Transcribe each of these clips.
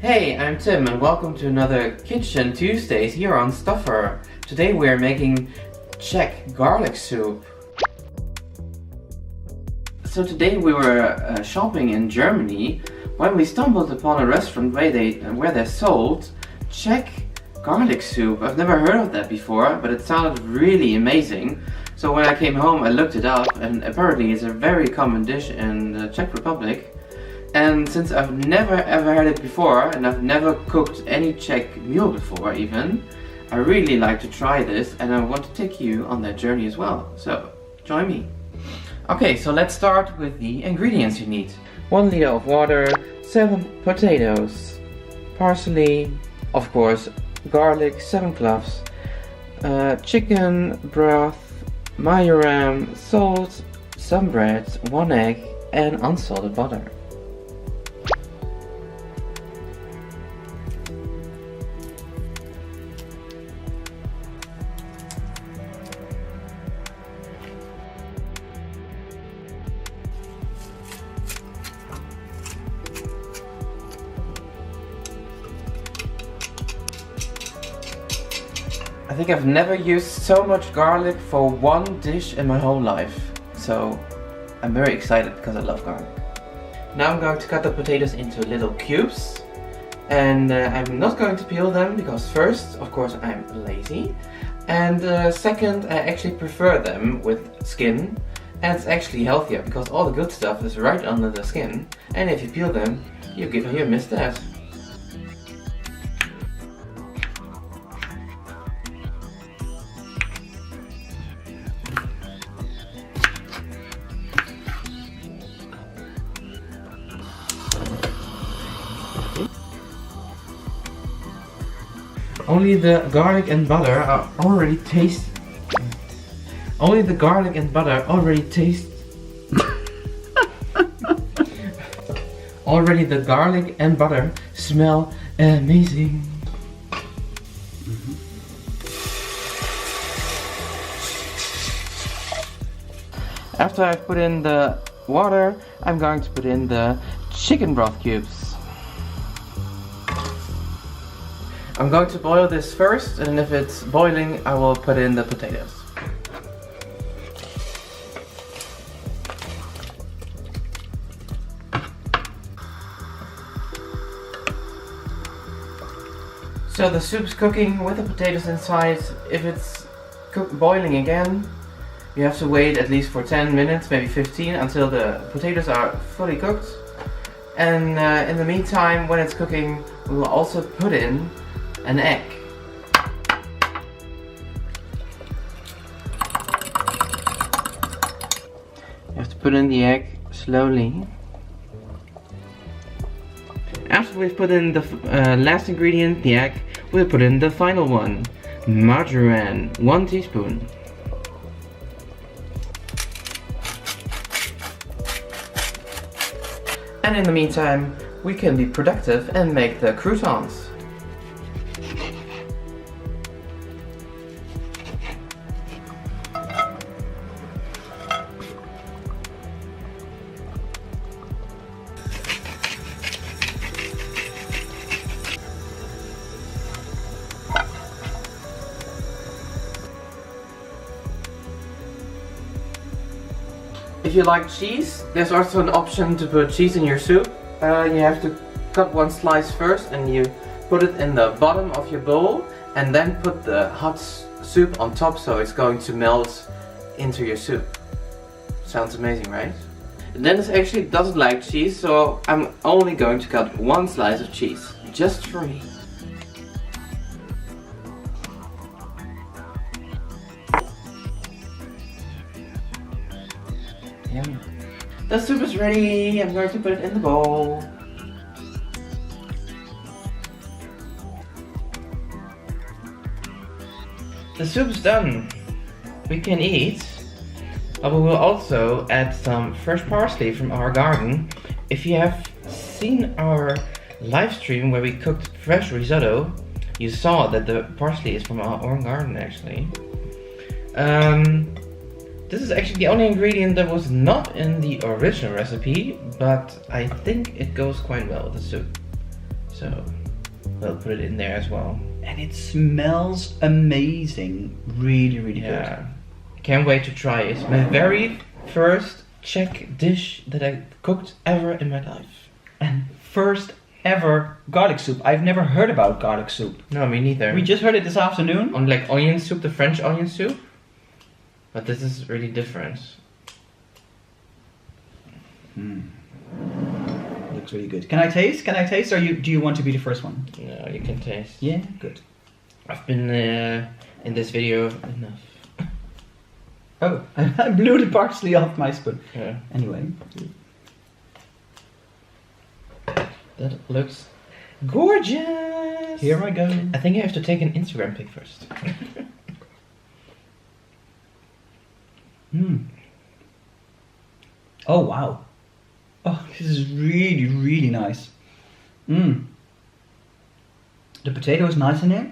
Hey, I'm Tim and welcome to another Kitchen Tuesdays here on STUFR. Today we are making Czech Garlic Soup. So today we were shopping in Germany when we stumbled upon a restaurant where they sold Czech Garlic Soup. I've never heard of that before, but it sounded really amazing. So when I came home I looked it up, and apparently it's a very common dish in the Czech Republic. And since I've never ever had it before, and I've never cooked any Czech meal before even, I really like to try this and I want to take you on that journey as well. So, join me. Okay, so let's start with the ingredients you need. 1 liter of water, 7 potatoes, parsley, of course, garlic, 7 cloves, chicken broth, marjoram, salt, some bread, 1 egg, and unsalted butter. I think I've never used so much garlic for one dish in my whole life. So I'm very excited because I love garlic. Now I'm going to cut the potatoes into little cubes. And I'm not going to peel them because first, of course, I'm lazy. And second, I actually prefer them with skin. And it's actually healthier because all the good stuff is right under the skin. And if you peel them, you miss that. Only the garlic and butter are already taste. Only the garlic and butter already taste. Already the garlic and butter smell amazing. After I've put in the water, I'm going to put in the chicken broth cubes. I'm going to boil this first, and if it's boiling, I will put in the potatoes. So the soup's cooking with the potatoes inside. If it's boiling again, you have to wait at least for 10 minutes, maybe 15, until the potatoes are fully cooked. And in the meantime, when it's cooking, we will also put in an egg. You have to put in the egg slowly. After we've put in the last ingredient, the egg, we'll put in the final one, marjoram, 1 teaspoon. And in the meantime, we can be productive and make the croutons. If you like cheese, there's also an option to put cheese in your soup. You have to cut 1 slice first and you put it in the bottom of your bowl and then put the hot soup on top so it's going to melt into your soup. Sounds amazing, right? Dennis actually doesn't like cheese, so I'm only going to cut 1 slice of cheese, just for me. Yummy. The soup is ready. I'm going to put it in the bowl. The soup's done. We can eat. But we will also add some fresh parsley from our garden. If you have seen our live stream where we cooked fresh risotto, you saw that the parsley is from our own garden actually. This is actually the only ingredient that was not in the original recipe, but I think it goes quite well with the soup. So we'll put it in there as well. And it smells amazing. Really, really good. Can't wait to try it. My very first Czech dish that I cooked ever in my life. And first ever garlic soup. I've never heard about garlic soup. No, me neither. We just heard it this afternoon. On like onion soup, the French onion soup. But this is really different. Looks really good. Can I taste? Can I taste? Or do you want to be the first one? No, you can taste. Yeah, good. I've been in this video enough. Oh, I blew the parsley off my spoon. Yeah. Anyway. That looks gorgeous! Here I go. I think I have to take an Instagram pic first. Oh, wow. Oh, this is really, really nice. The potato is nice in there,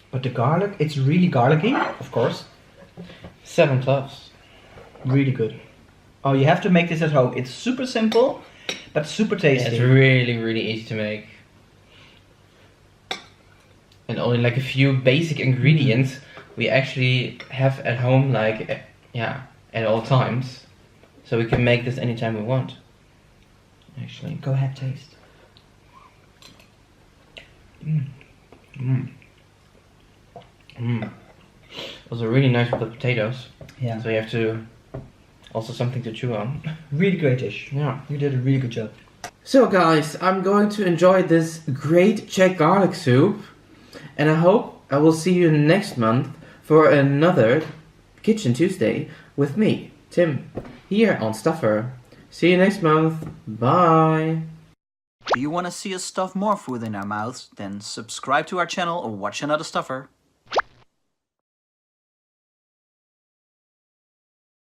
but the garlic, it's really garlicky, of course. 7 cloves. Really good. Oh, you have to make this at home. It's super simple, but super tasty. Yeah, it's really, really easy to make. And only like a few basic ingredients we actually have at home, like, yeah, at all times. So we can make this anytime we want. Actually. Go ahead, taste. Also really nice with the potatoes. Yeah. So you have to also something to chew on. Really great dish. Yeah. You did a really good job. So guys, I'm going to enjoy this great Czech garlic soup, and I hope I will see you next month for another Kitchen Tuesday with me, Tim, here on STUFR. See you next month. Bye. Do you want to see us stuff more food in our mouths? Then subscribe to our channel or watch another STUFR.